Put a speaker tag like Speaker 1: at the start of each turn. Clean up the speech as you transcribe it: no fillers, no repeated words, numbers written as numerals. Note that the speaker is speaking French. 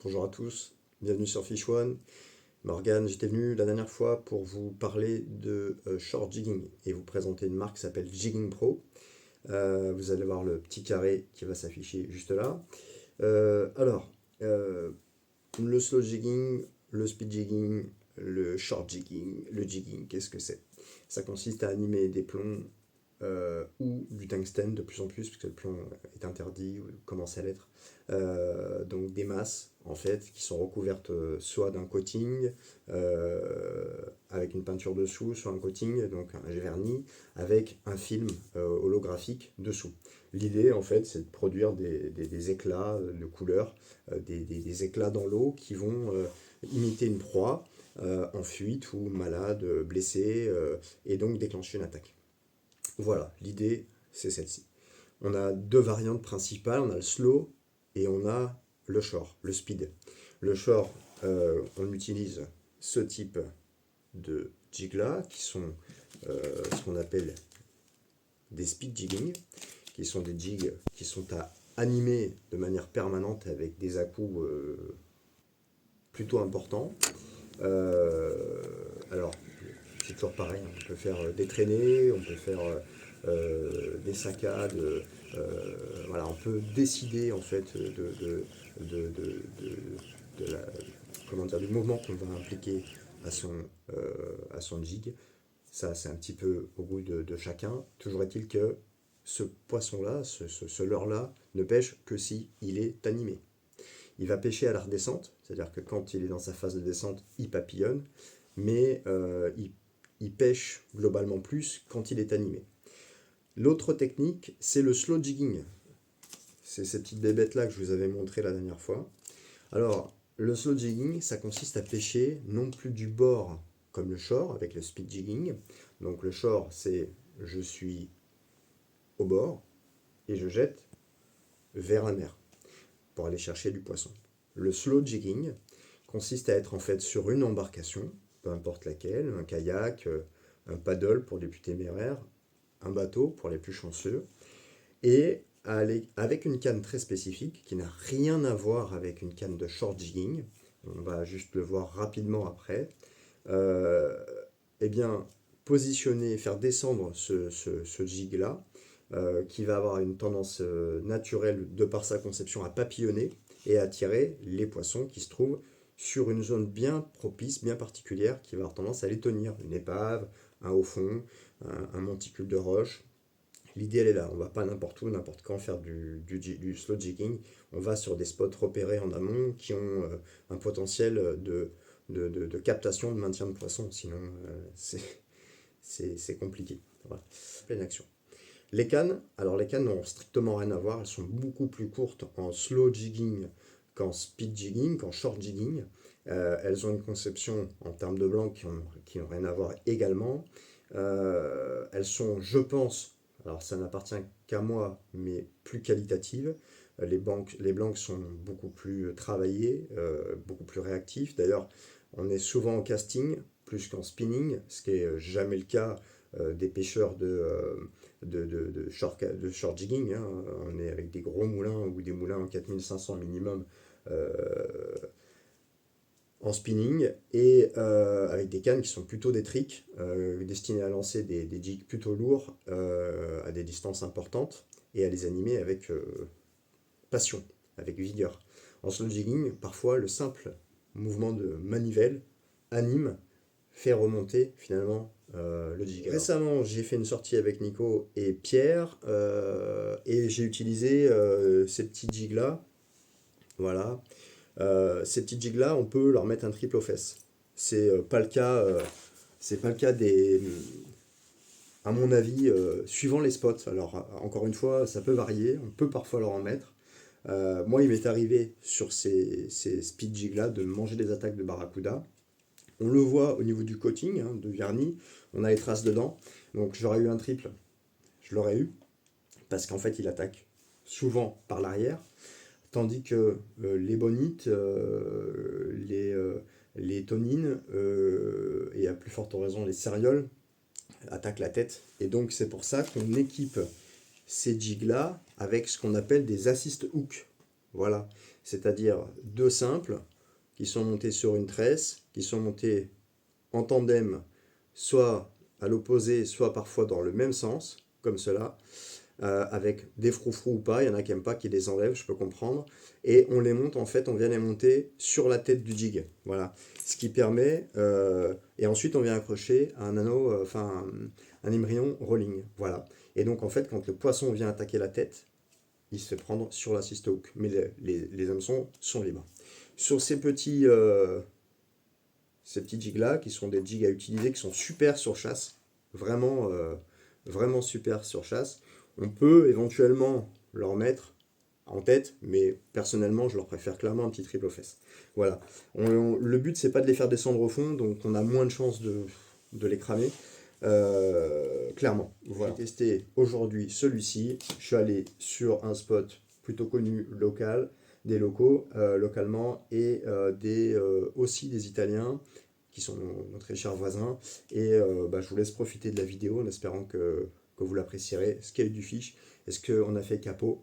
Speaker 1: Bonjour à tous, bienvenue sur Fish One. Morgane, j'étais venu la dernière fois pour vous parler de short jigging et vous présenter une marque qui s'appelle Jigging Pro. Vous allez voir le petit carré qui va s'afficher juste là. Alors, le slow jigging, le speed jigging, le short jigging, le jigging, qu'est-ce que c'est? Ça consiste à animer des plombs ou du tungstène de plus en plus, puisque le plomb est interdit ou commence à l'être. Donc des masses en fait qui sont recouvertes soit d'un coating avec une peinture dessous, soit un coating, donc un vernis, avec un film holographique dessous. L'idée en fait c'est de produire des éclats de couleurs, des éclats dans l'eau qui vont imiter une proie en fuite ou malade, blessé, et donc déclencher une attaque. Voilà, l'idée, c'est celle-ci. On a deux variantes principales, on a le slow et on a le short, le speed. Le short, on utilise ce type de jig-là, qui sont ce qu'on appelle des speed jigging, qui sont des jigs qui sont à animer de manière permanente avec des à-coups plutôt importants. Alors, c'est toujours pareil, on peut faire des traînées, on peut faire des saccades, voilà, on peut décider en fait de la, comment dire, du mouvement qu'on va impliquer à son jig. Ça, c'est un petit peu au goût de chacun. Toujours est-il que ce poisson-là, ce leurre-là, ne pêche que si il est animé. Il va pêcher à la redescente, c'est-à-dire que quand il est dans sa phase de descente, il papillonne, mais il pêche globalement plus quand il est animé. L'autre technique, c'est le slow jigging. C'est ces petites bébêtes-là que je vous avais montré la dernière fois. Alors, le slow jigging, ça consiste à pêcher non plus du bord comme le shore avec le speed jigging. Donc le shore, c'est je suis au bord et je jette vers la mer pour aller chercher du poisson. Le slow jigging consiste à être en fait sur une embarcation, peu importe laquelle, un kayak, un paddle pour les plus téméraires, un bateau pour les plus chanceux, et à aller avec une canne très spécifique qui n'a rien à voir avec une canne de short jigging, on va juste le voir rapidement après, eh bien positionner, faire descendre ce jig-là, qui va avoir une tendance naturelle de par sa conception à papillonner et à attirer les poissons qui se trouvent sur une zone bien propice, bien particulière, qui va avoir tendance à les tenir. Une épave, un haut fond, un monticule de roche. L'idée elle est là, on va pas n'importe où, n'importe quand faire du slow jigging, on va sur des spots repérés en amont qui ont un potentiel de captation, de maintien de poissons, sinon c'est compliqué. Voilà. Pleine action. Les cannes, alors les cannes n'ont strictement rien à voir, elles sont beaucoup plus courtes en slow jigging qu'en speed jigging, qu'en short jigging. Elles ont une conception en termes de blanc qui n'ont rien à voir également. Elles sont, je pense, alors ça n'appartient qu'à moi, mais plus qualitatives. Les blancs sont beaucoup plus travaillés, beaucoup plus réactifs. D'ailleurs, on est souvent en casting plus qu'en spinning, ce qui n'est jamais le cas des pêcheurs de short jigging. Hein. On est avec des gros moulins ou des moulins en 4500 minimum en spinning et avec des cannes qui sont plutôt des tricks destinées à lancer des jigs plutôt lourds à des distances importantes et à les animer avec passion, avec vigueur. En slow jigging, parfois le simple mouvement de manivelle anime, fait remonter finalement le jig. Récemment, j'ai fait une sortie avec Nico et Pierre et j'ai utilisé ces petits jigs là. Voilà. Ces petits jigs là, on peut leur mettre un triple aux fesses. C'est pas le cas des, à mon avis, suivant les spots. Alors encore une fois, ça peut varier. On peut parfois leur en mettre. Moi, il m'est arrivé sur ces speed jigs là de manger des attaques de barracuda. On le voit au niveau du coating, hein, de vernis, on a les traces dedans. Donc j'aurais eu un triple, je l'aurais eu, parce qu'en fait il attaque souvent par l'arrière, tandis que les bonites, les tonines, et à plus forte raison les cérioles, attaquent la tête. Et donc c'est pour ça qu'on équipe ces jigs là avec ce qu'on appelle des assist hooks. Voilà, c'est-à-dire deux simples qui sont montés sur une tresse, qui sont montés en tandem, soit à l'opposé, soit parfois dans le même sens, comme cela, avec des froufrous ou pas, il y en a qui n'aiment pas, qui les enlèvent, je peux comprendre, et on les monte, en fait, on vient les monter sur la tête du jig, voilà, ce qui permet, et ensuite on vient accrocher un anneau, enfin un embryon rolling, voilà, et donc en fait quand le poisson vient attaquer la tête, il se fait prendre sur l'assist hook, mais les hameçons sont libres. Sur ces petits jigs là, qui sont des jigs à utiliser, qui sont super sur chasse, vraiment, vraiment super sur chasse, on peut éventuellement leur mettre en tête, mais personnellement, je leur préfère clairement un petit triple aux fesses. Voilà. Le but, c'est pas de les faire descendre au fond, donc on a moins de chances de les cramer. Clairement. Voilà. J'ai testé aujourd'hui celui-ci. Je suis allé sur un spot plutôt connu local, des locaux localement, et aussi des Italiens qui sont nos très chers voisins. Et je vous laisse profiter de la vidéo en espérant que vous l'apprécierez. Est-ce qu'il y a eu du fiche? Est-ce qu'on a fait capot?